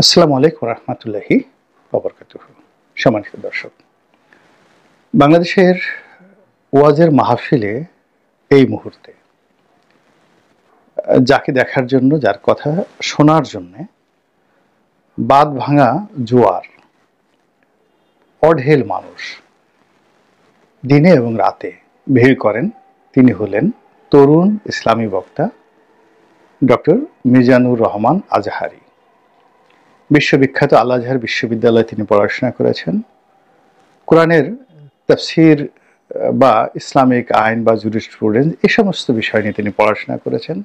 আসসালামু আলাইকুম রহমতুল্লাহি ওবরকাতুহু। সম্মানিত দর্শক, বাংলাদেশের ওয়াজের মাহফিলে এই মুহূর্তে যাকে দেখার জন্য, যার কথা শোনার জন্যে বাঁধ ভাঙা জোয়ার, অঢেল মানুষ দিনে এবং রাতে ভিড় করেন, তিনি হলেন তরুণ ইসলামী বক্তা ডক্টর মিজানুর রহমান আজহারি। বিশ্ববিখ্যাত আল আজহার বিশ্ববিদ্যালয়ে তিনি পড়াশোনা করেছেন। কোরআনের তাফসির বা ইসলামিক আইন বা জুরিসপ্রুডেন্স এই সমস্ত বিষয় নিয়ে তিনি পড়াশোনা করেছেন।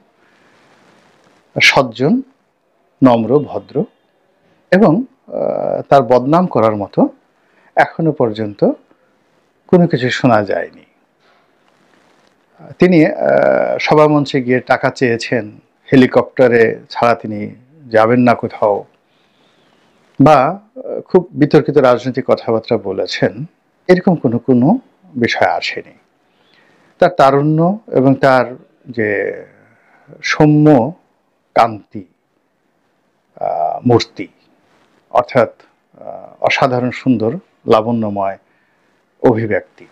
সজ্জন, নম্র, ভদ্র এবং তার বদনাম করার মতো এখনো পর্যন্ত কোনো কিছু শোনা যায়নি। তিনি সভামঞ্চে গিয়ে টাকা চেয়েছেন, হেলিকপ্টারে ছাড়া তিনি যাবেন না কোথাও, বা খুব বিতর্কিত রাজনৈতিক কথাবার্তা বলেছেন, এরকম কোনো বিষয় আসেনি। তার তারুণ্য এবং তার যে সৌম্য কান্তি মূর্তি, অর্থাৎ অসাধারণ সুন্দর লাবণ্যময় অভিব্যক্তি,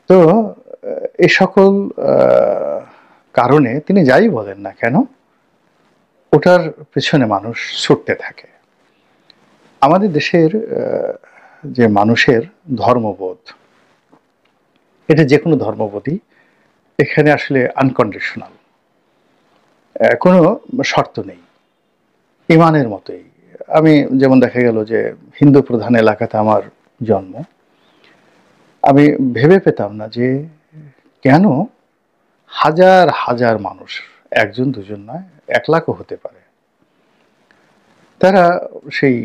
তো এই সকল কারণে তিনি যাই বলেন না কেন ওটার পেছনে মানুষ ছুটতে থাকে। আমাদের দেশের যে মানুষের ধর্মবোধ, এটা যে কোনো ধর্মবোধই এখানে আসলে আনকন্ডিশনাল, কোনো শর্ত নেই, ইমানের মতোই। আমি যেমন দেখা গেল যে হিন্দু প্রধান এলাকাতে আমার জন্ম, আমি ভেবে পেতাম না যে কেন হাজার হাজার মানুষ, একজন দুজন নয়, 1 লাখও হতে পারে, তারা সেই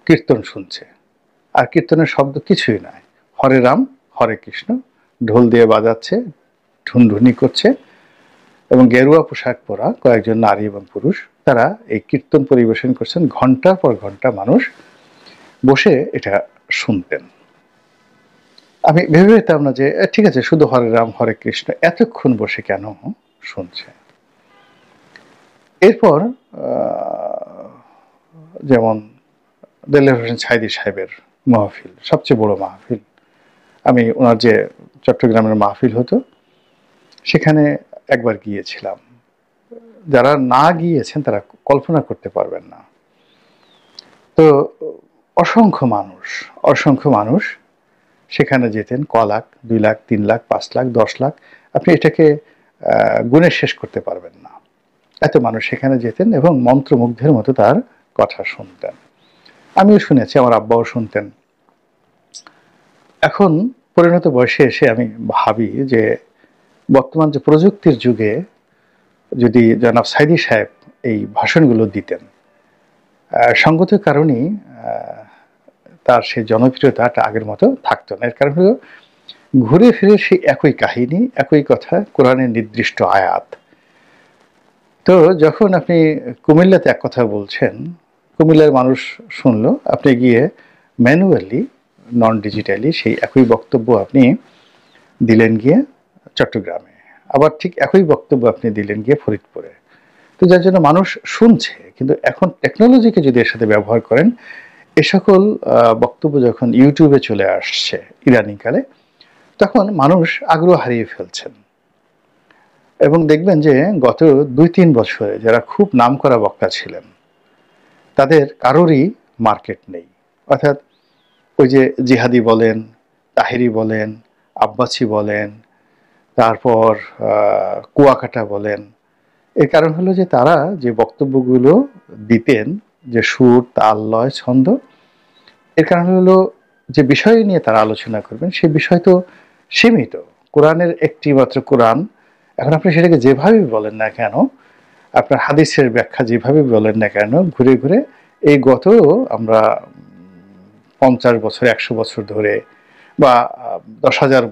কীর্তন শুনছে। আর কীর্তনের শব্দ কিছুই নয়, হরে রাম হরে কৃষ্ণ, ঢোল দিয়ে বাজাচ্ছে, ঢুনঢুনি করছে, এবং গেরুয়া পোশাক পরা কয়েকজন নারী এবং পুরুষ তারা এই কীর্তন পরিবেশন করছেন। ঘন্টার পর ঘন্টা মানুষ বসে এটা শুনতেন। আমি ভেবে পেতাম না যে ঠিক আছে, শুধু হরে রাম হরে কৃষ্ণ এতক্ষণ বসে কেন শুনছে। এরপর যেমন দেলোয়ার হোসেন সাঈদী সাহেবের মাহফিল, সবচেয়ে বড় মাহফিল, আমি ওনার যে চট্টগ্রামের মাহফিল হতো সেখানে একবার গিয়েছিলাম। যারা না গিয়েছেন তারা কল্পনা করতে পারবেন না। তো অসংখ্য মানুষ সেখানে যেতেন, 1 লাখ, 2 লাখ, 3 লাখ, 5 লাখ, 10 লাখ, আপনি এটাকে গুণে শেষ করতে পারবেন না। এত মানুষ সেখানে যেতেন এবং মন্ত্রমুগ্ধের মতো তার কথা শুনতেন। আমিও শুনেছি, আমার আব্বাও শুনতেন। এখন পরিণত বয়সে এসে আমি ভাবি যে বর্তমান যে প্রযুক্তির যুগে যদি জনাব সাঈদী সাহেব এই ভাষণগুলো দিতেন, সঙ্গত কারণেই তার সেই জনপ্রিয়তাটা আগের মতো থাকতো না। এর কারণ হলো ঘুরে ফিরে সেই একই কাহিনী, একই কথা, কোরআনের নির্দিষ্ট আয়াত। তো যখন আপনি কুমিল্লাতে এক কথা বলছেন, কুমিল্লার মানুষ শুনলো, আপনি গিয়ে ম্যানুয়ালি, নন ডিজিটালি সেই একই বক্তব্য আপনি দিলেন গিয়ে চট্টগ্রামে, আবার ঠিক একই বক্তব্য আপনি দিলেন গিয়ে ফরিদপুরে। তো যার জন্য মানুষ শুনছে। কিন্তু এখন টেকনোলজিকে যদি এর সাথে ব্যবহার করেন, এ সকল বক্তব্য যখন ইউটিউবে চলে আসছে ইদানিংকালে, তখন মানুষ আগ্রহ হারিয়ে ফেলছেন। এবং দেখবেন যে গত 2-3 বছরে যারা খুব নামকরা বক্তা ছিলেন তাদের কারোরই মার্কেট নেই। অর্থাৎ ওই যে জিহাদি বলেন, তাহেরি বলেন, আব্বাসি বলেন, তারপর কুয়াকাটা বলেন, এর কারণ হলো যে তারা যে বক্তব্যগুলো দিতেন, যে সুর, তাল, লয়, ছন্দ, এর কারণ হলো যে বিষয় নিয়ে তারা আলোচনা করবেন সেই বিষয় তো সীমিত। কোরআনের একটি মাত্র কোরআন, এখন আপনি সেটাকে যেভাবে বলেন না কেন, আপনার হাদিসের ব্যাখ্যা যেভাবে বলেন না কেন, ঘুরে ঘুরে এই গত আমরা 50 বছর, 100 বছর ধরে, বা 10,000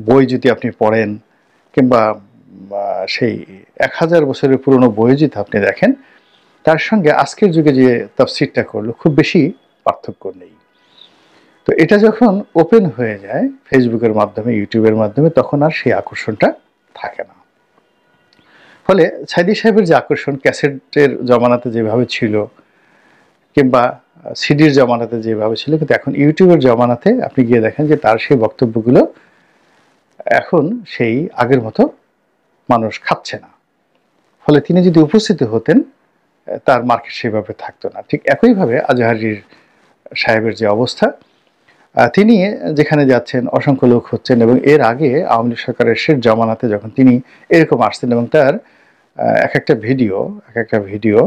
বই যদি আপনি পড়েন, কিংবা সেই 1000 বছরের পুরনো বই যদি আপনি দেখেন, তার সঙ্গে আজকের যুগে যে তাফসিরটা করলো খুব বেশি পার্থক্য নেই। তো এটা যখন ওপেন হয়ে যায় ফেসবুকের মাধ্যমে, ইউটিউবের মাধ্যমে, তখন আর সেই আকর্ষণটা থাকে না। ফলে সাইদী সাহেবের যে আকর্ষণ ক্যাসেটের জমানাতে যেভাবে ছিল কিংবা সিডির জমানাতে যেভাবে ছিল, কিন্তু এখন ইউটিউবের জমানাতে আপনি গিয়ে দেখেন যে তার সেই বক্তব্যগুলো এখন সেই আগের মতো মানুষ খাচ্ছে না। ফলে তিনি যদি উপস্থিত হতেন তার মার্কেট সেভাবে থাকতো না। ঠিক একইভাবে আজহারীর সাহেবের যে অবস্থা, তিনি যেখানে যাচ্ছেন অসংখ্য লোক হচ্ছেন, এবং এর আগে আওয়ামী লীগ সরকারের শেষ জমানাতে যখন তিনি এরকম আসতেন এবং তার এক একটা ভিডিও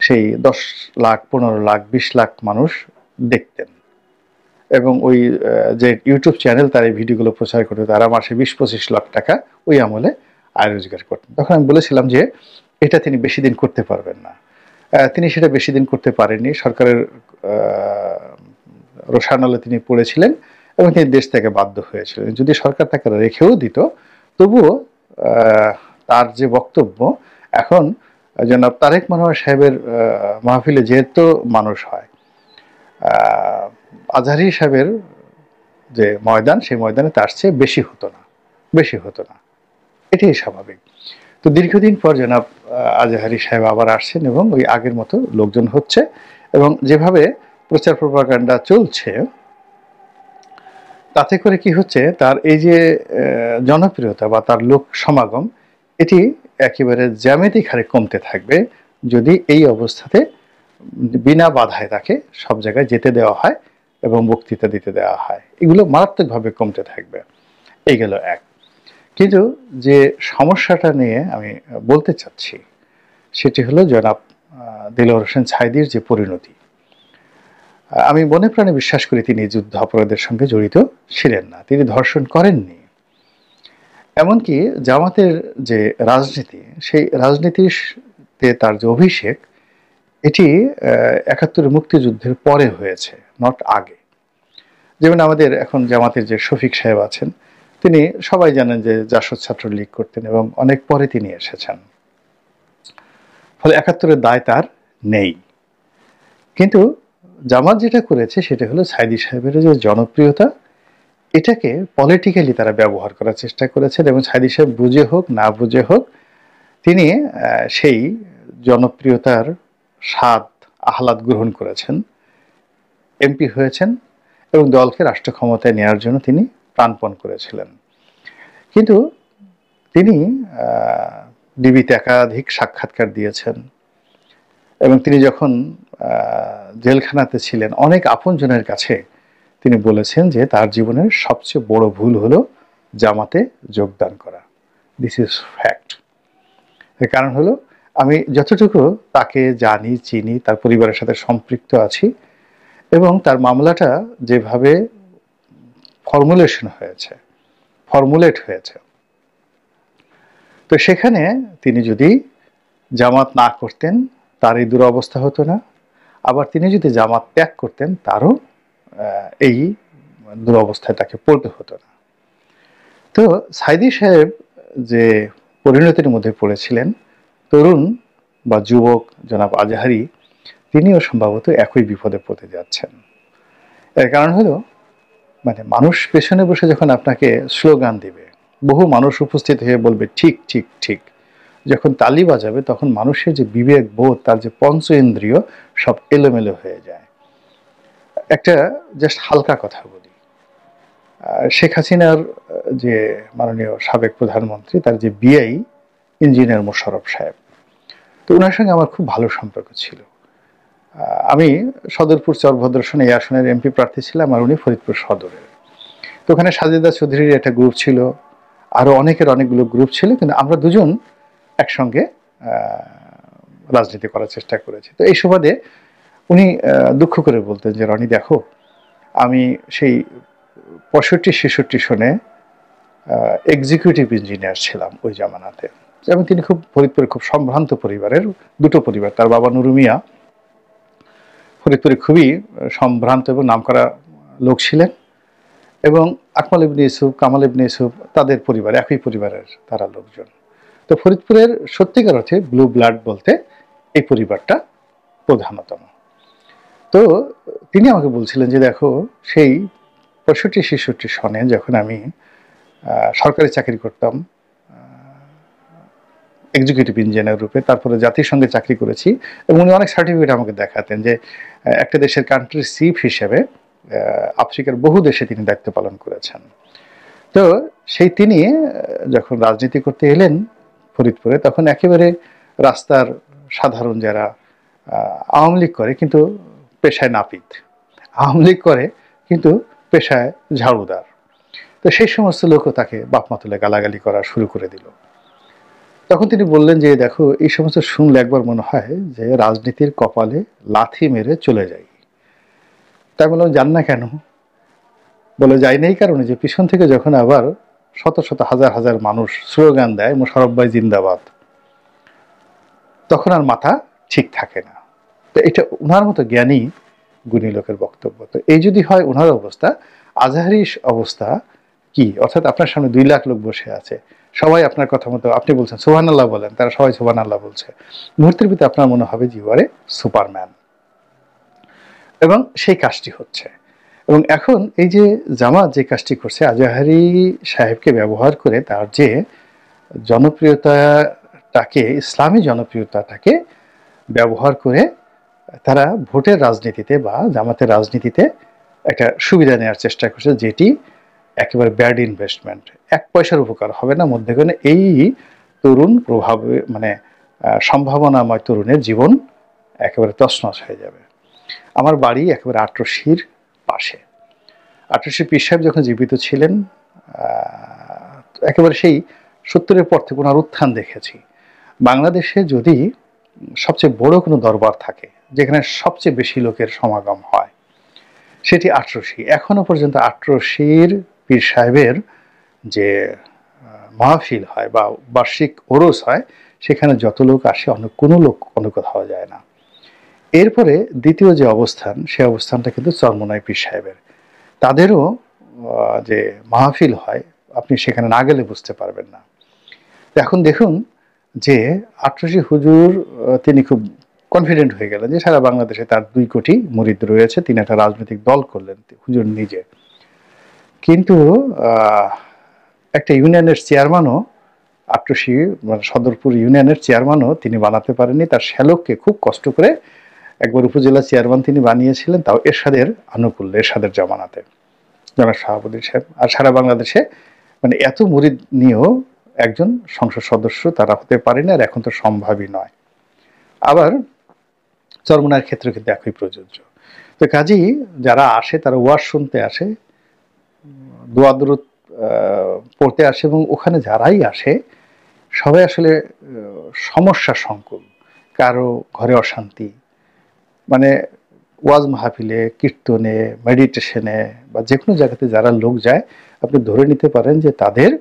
সেই 10 লাখ 15 লাখ 20 লাখ মানুষ দেখতেন, এবং ওই যে ইউটিউব চ্যানেল তার এই ভিডিওগুলো প্রচার করতো, তারা মাসে 20-25 লাখ টাকা ওই আমলে আয় রোজগার করতেন। তখন আমি বলেছিলাম যে এটা তিনি বেশি দিন করতে পারবেন না। তিনি সেটা বেশি দিন করতে পারেননি। সরকারের রোষানলে তিনি পড়েছিলেন এবং তিনি দেশ থেকে বাধ্য হয়েছিলেন। যদি সরকার তাকে রেখেও দিত, তবুও তার যে বক্তব্য, এখন জনাব তারেক মনোয়ার সাহেবের মাহফিলে যেহেতু মানুষ হয়, আজহারী সাহেবের যে ময়দান, সেই ময়দানে তার চেয়ে বেশি হতো না, এটাই স্বাভাবিক। তো দীর্ঘদিন পর জনাব আজহারী সাহেব আবার আসছেন এবং ওই আগের মতো লোকজন হচ্ছে, এবং যেভাবে প্রচার প্রপাগান্ডা চলছে তাতে করে কি হচ্ছে, তার এই যে জনপ্রিয়তা বা তার লোক সমাগম, এটি একেবারে জ্যামিতিক হারে কমতে থাকবে যদি এই অবস্থাতে বিনা বাধায় তাকে সব জায়গায় যেতে দেওয়া হয় এবং বক্তৃতা দিতে দেওয়া হয়। এগুলো মারাত্মকভাবে কমতে থাকবে। এই গেল এক। কিন্তু যে সমস্যাটা নিয়ে আমি বলতে চাচ্ছি সেটি হলো জনাব দেলোয়ার হোসেন সাঈদীর যে পরিণতি। আমি মনে প্রাণে বিশ্বাস করি তিনি যুদ্ধ অপরাধের সঙ্গে জড়িত ছিলেন না, তিনি ধর্ষণ করেননি। এমনকি জামাতের যে রাজনীতি, সেই রাজনীতিতে তার যে অভিষেক, এটি ৭১ মুক্তিযুদ্ধের পরে হয়েছে, নট আগে। যেমন আমাদের এখন জামাতের যে শফিক সাহেব আছেন, তিনি সবাই জানেন যে জাসদ ছাত্রলীগ করতেন এবং অনেক পরে তিনি এসেছেন। ফলে ৭১-এর দায় তার নেই। কিন্তু জামাত যেটা করেছে সেটা হলো সাঈদী সাহেবের যে জনপ্রিয়তা, এটাকে পলিটিক্যালি তারা ব্যবহার করার চেষ্টা করেছেন, এবং সাঈদী সাহেব বুঝে হোক না বুঝে হোক তিনি সেই জনপ্রিয়তার স্বাদ আহ্লাদ গ্রহণ করেছেন, এমপি হয়েছেন এবং দলকে রাষ্ট্র ক্ষমতায় নেওয়ার জন্য তিনি প্রাণপণ করেছিলেন। কিন্তু তিনি ডিবিতে একাধিক সাক্ষাৎকার দিয়েছেন, এবং তিনি যখন জেলখানাতে ছিলেন অনেক আপনজনের কাছে তিনি বলেছেন যে তার জীবনের সবচেয়ে বড় ভুল হলো জামাতে যোগদান করা। This is fact. এর কারণ হলো, আমি যতটুকু তাকে জানি, চিনি, তার পরিবারের সাথে সম্পৃক্ত আছি, এবং তার মামলাটা যেভাবে ফর্মুলেট হয়েছে, তো সেখানে তিনি যদি জামাত না করতেন তার এই দুরবস্থা হতো না, আবার তিনি যদি জামাত ত্যাগ করতেন তারও এই দুরবস্থায় তাকে পড়তে হতো না। তো সাঈদী সাহেব যে পরিণতির মধ্যে পড়েছিলেন, তরুণ বা যুবক জনাব আজহারী, তিনিও সম্ভবত একই বিপদে পড়তে যাচ্ছেন। এর কারণ হলো, মানে মানুষ পেছনে বসে যখন আপনাকে স্লোগান দিবে, বহু মানুষ উপস্থিত হয়ে বলবে ঠিক ঠিক ঠিক, যখন তালি বাজাবে তখন মানুষের যে বিবেক বোধ, তার যে পঞ্চ ইন্দ্রিয়, সব এলোমেলো হয়ে যায়। একটা জাস্ট হালকা কথা বলি, শেখ হাসিনার যে মাননীয় সাবেক প্রধানমন্ত্রী, তার যে বিআই ইঞ্জিনিয়ার মোশাররফ সাহেব, তো ওনার সঙ্গে আমার খুব ভালো সম্পর্ক ছিল। আমি সদরপুর চরভদ্রসন এই আসনের এমপি প্রার্থী ছিলাম, আর উনি ফরিদপুর সদরের। তো ওখানে সাজেদা চৌধুরীর একটা গ্রুপ ছিল, আরও অনেকগুলো গ্রুপ ছিল, কিন্তু আমরা দুজন একসঙ্গে রাজনীতি করার চেষ্টা করেছি। তো এই সুবাদে উনি দুঃখ করে বলতেন যে রনি দেখো, আমি সেই 65-66 সনে এক্সিকিউটিভ ইঞ্জিনিয়ার ছিলাম ওই জামানাতে, এবং তিনি ফরিদপুরে খুব সম্ভ্রান্ত পরিবারের, দুটো পরিবার, তার বাবা নুরু মিয়া ফরিদপুরে খুবই সম্ভ্রান্ত এবং নামকরা লোক ছিলেন, এবং আকমাল ইবনে ইউসুফ, কামাল ইবনে ইউসুফ, তাদের পরিবার একই পরিবারের তারা লোকজন। তো ফরিদপুরের সত্যিকার অর্থে ব্লু ব্লাড বলতে এই পরিবারটা প্রধানতম। তো তিনি আমাকে বলছিলেন যে দেখো, সেই 65-66 সনে যখন আমি সরকারি চাকরি করতাম এক্সিকিউটিভ ইঞ্জিনিয়ার রূপে, তারপরে জাতিসংঘে চাকরি করেছি, এবং উনি অনেক সার্টিফিকেট আমাকে দেখাতেন যে একটা দেশের কান্ট্রি চিফ হিসেবে আফ্রিকার বহু দেশে তিনি দায়িত্ব পালন করেছেন। তো তিনি যখন রাজনীতি করতে এলেন ফরিদপুরে, তখন একেবারে রাস্তার সাধারণ যারা আওয়ামী লীগ করে কিন্তু পেশায় নাপিত, আওয়ামী লীগ করে কিন্তু পেশায় ঝাড়ুদার, তো সেই সমস্ত লোকও তাকে বাপমা তুলে গালাগালি করা শুরু করে দিল। তখন তিনি বললেন যে দেখো, এই সমস্ত শুনলে একবার মনে হয় যে রাজনীতির কপালে লাথি মেরে চলে যাই। তাই বললাম, যান না কেন? বলে, যাই না এই কারণে যে পিছন থেকে যখন আবার শত শত হাজার হাজার মানুষ স্লোগান দেয় মোশাররফ ভাই জিন্দাবাদ, তখন আর মাথা ঠিক থাকে না। তো এটা ওনার মতো জ্ঞানী গুণী লোকের বক্তব্য। তো এই যদি হয় ওনার অবস্থা, আজহারি অবস্থা কি? অর্থাৎ আপনার সামনে 2 লাখ লোক বসে আছে, সবাই আপনার কথা মতো, আপনি বলছেন সুবহানাল্লাহ বলেন, তারা সবাই সুবহানাল্লাহ বলছে, মুহূর্তের ভিতরে আপনার মনে হবে যে ইউ আর এ সুপারম্যান, এবং সেই কাজটি হচ্ছে। এবং এখন এই যে জামাত যে কাজটি করছে, আজহারি সাহেবকে ব্যবহার করে তার যে জনপ্রিয়তাটাকে, ইসলামী জনপ্রিয়তাটাকে ব্যবহার করে তারা ভোটের রাজনীতিতে বা জামাতের রাজনীতিতে একটা সুবিধা নেওয়ার চেষ্টা করছে, যেটি একেবারে ব্যাড ইনভেস্টমেন্ট, 1 পয়সার উপকার হবে না। মধ্যখানে এই তরুণ প্রভাবে মানে সম্ভাবনাময় তরুণের জীবন একেবারে তছনছ হয়ে যাবে। আমার বাড়ি একেবারে আটরশির পাশে। আটরশি পীর সাহেব যখন জীবিত ছিলেন, একেবারে সেই 70-এর পর থেকে ওনার উত্থান দেখেছি। বাংলাদেশে যদি সবচেয়ে বড় কোনো দরবার থাকে যেখানে সবচেয়ে বেশি লোকের সমাগম হয়, সেটি আটরশি। এখনো পর্যন্ত আটরশির পীর সাহেবের যে মাহফিল হয় বা বার্ষিক ওরস হয়, সেখানে যত লোক আসে অন্য কোনো লোক অন্য কোথাও যায় না। এরপরে দ্বিতীয় যে অবস্থান, সে অবস্থানটা কিন্তু চরমোনাই পীর সাহেবের। তাদেরও যে মাহফিল হয়, আপনি সেখানে না গেলে বুঝতে পারবেন না। এখন দেখুন যে আটরশি হুজুর তিনি খুব কনফিডেন্ট হয়ে গেলেন যে সারা বাংলাদেশে তার 2 কোটি মুরিদ রয়েছে, তিনি একটা রাজনৈতিক দল করলেন হুজুর নিজে। কিন্তু একটা ইউনিয়নের চেয়ারম্যানও, আটরশি মানে সদরপুর ইউনিয়নের চেয়ারম্যানও তিনি বানাতে পারেননি। তার শ্যালককে খুব কষ্ট করে একবার উপজেলা চেয়ারম্যান তিনি বানিয়েছিলেন, তাও এরশাদের আনুকূল্যে, এরশাদের জমানাতে, জনাব শাহাবুদ্দিন সাহেব। আর সারা বাংলাদেশে মানে এত মুরিদ নিয়েও একজন সংসদ সদস্য তারা হতে পারেনি, আর এখন তো সম্ভবই নয়। আবার চরমোনাইয়ের ক্ষেত্রে কিন্তু একই প্রযোজ্য। তো কাজেই যারা আসে তারা ওয়াজ শুনতে আসে, দোয়া দরুদ পড়তে আসে, এবং ওখানে যারাই আসে সবাই আসলে সমস্যা সংকুল, কারো ঘরে অশান্তি, মানে ওয়াজ মাহফিলে, কীর্তনে, মেডিটেশনে বা যে কোনো জায়গাতে যারা লোক যায়, আপনি ধরে নিতে পারেন যে তাদের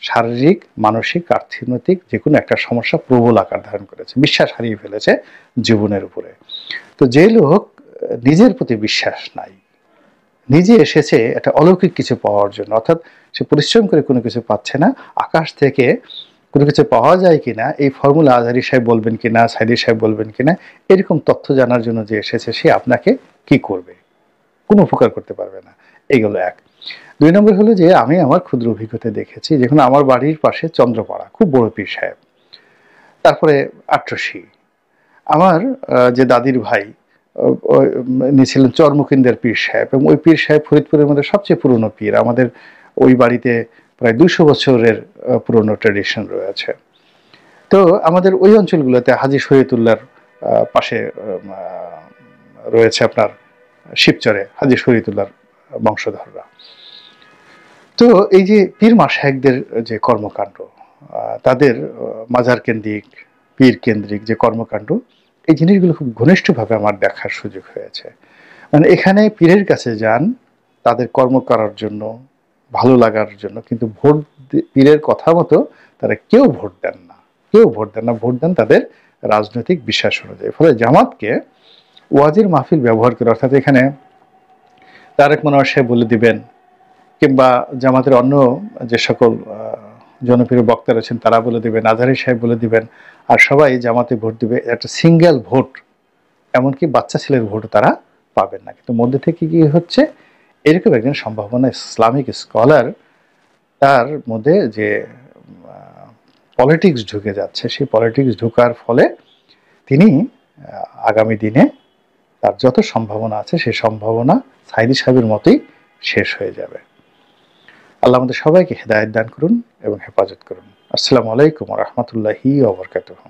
শারীরিক, মানসিক, অর্থনৈতিক যে কোনো একটা সমস্যা প্রবল আকার ধারণ করেছে, বিশ্বাস হারিয়ে ফেলেছে জীবনের উপরে। তো যে লোক নিজের প্রতি বিশ্বাস নাই, নিজে এসেছে একটা অলৌকিক কিছু পাওয়ার জন্য, অর্থাৎ সে পরিশ্রম করে কোনো কিছু পাচ্ছে না, আকাশ থেকে কোনো কিছু পাওয়া যায় কিনা এই ফর্মুলা আজহারি সাহেব বলবেন কিনা, সাইদি সাহেব বলবেন কিনা, এরকম তথ্য জানার জন্য যে এসেছে, সে আপনাকে কি করবে? কোনো উপকার করতে পারবে না। এইগুলো এক। 2 নম্বর হলো যে আমি আমার ক্ষুদ্র অভিজ্ঞতা দেখেছি, যখন আমার বাড়ির পাশে চন্দ্রপাড়া, খুব বড় পীর সাহেব, তারপরে আটরশি, আমার যে দাদির ভাই ইনি ছিলেন চরমুকিন্দের পীর সাহেব, এবং ওই পীর সাহেব ফরিদপুরের মধ্যে সবচেয়ে পুরনো পীর। আমাদের ওই বাড়িতে প্রায় 200 বছরের পুরনো ট্র্যাডিশন রয়েছে। তো আমাদের ওই অঞ্চলগুলোতে হাজী শরীয়তুল্লাহর পাশে রয়েছে আপনার শিবচরে হাজী শরীয়তুল্লাহর বংশধররা। তো এই যে পীর মাশায়েখদের যে কর্মকাণ্ড, তাদের মাজার কেন্দ্রিক, পীর কেন্দ্রিক যে কর্মকাণ্ড, এই জিনিসগুলো খুব ঘনিষ্ঠভাবে আমার দেখার সুযোগ হয়েছে। মানে এখানে পীরের কাছে যান তাদের কর্ম করার জন্য, ভালো লাগার জন্য, কিন্তু ভোট পীরের কথা মতো তারা কেউ ভোট দেন না, কেউ ভোট দেন না, ভোট দেন তাদের রাজনৈতিক বিশ্বাস অনুযায়ী। ফলে জামাতকে ওয়াজির মাহফিল ব্যবহার করে, অর্থাৎ এখানে তারেক মনোয়ার সাহেব বলে দিবেন, কিংবা জামাতের অন্য যে সকল জনপ্রিয় বক্তারা আছেন তারা বলে দিবেন, আজহারি সাহেব বলে দিবেন, আর সবাই জামাতে ভোট দিবে, একটা সিঙ্গেল ভোট, এমনকি বাচ্চা ছেলের ভোটও তারা পাবেন না। কিন্তু মধ্যে থেকে কি হচ্ছে, এরকম একজন সম্ভাবনা ইসলামিক স্কলার, তার মধ্যে যে পলিটিক্স ঢুকে যাচ্ছে, সেই পলিটিক্স ঢোকার ফলে তিনি আগামী দিনে তার যত সম্ভাবনা আছে সেই সম্ভাবনা সাইদি সাহেবের মতোই শেষ হয়ে যাবে। আল্লাহ আমাদের সবাইকে হেদায়েত দান করুন এবং হেফাজত করুন। আসসালামু আলাইকুম ওয়া রাহমাতুল্লাহি ওয়া বারাকাতুহু।